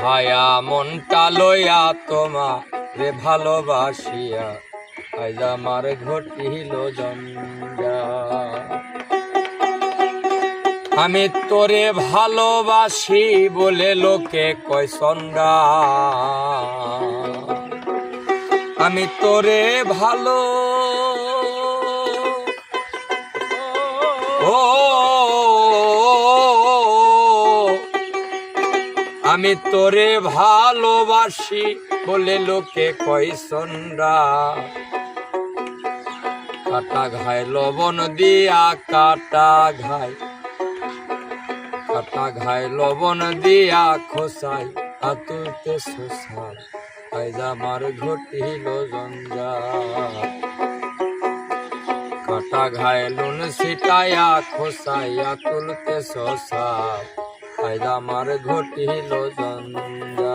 ভায়া মনটা লইয়া তোমারে ভালোবাসিয়া আজ আমার ঘটিল জঞ্জাল। আমি তোরে ভালোবাসি বলে লোকে কয় সন্ধ্যা, আমি তোরে ভালো আমি তোরে ভালোবাসি বলে লোকে কয় সন্ধ্যা। কাটা ঘায় লবণ দিয়া কাটা ঘায় লবণ দিয়া খোসাই আতুতে শোষাই আজ আমার ঘটিল জঞ্জাল। কাটা ঘায় নুন ছিটাইয়া খোসাইয়া তুলতে শোষাই আজ আমার ঘটিল জঞ্জাল।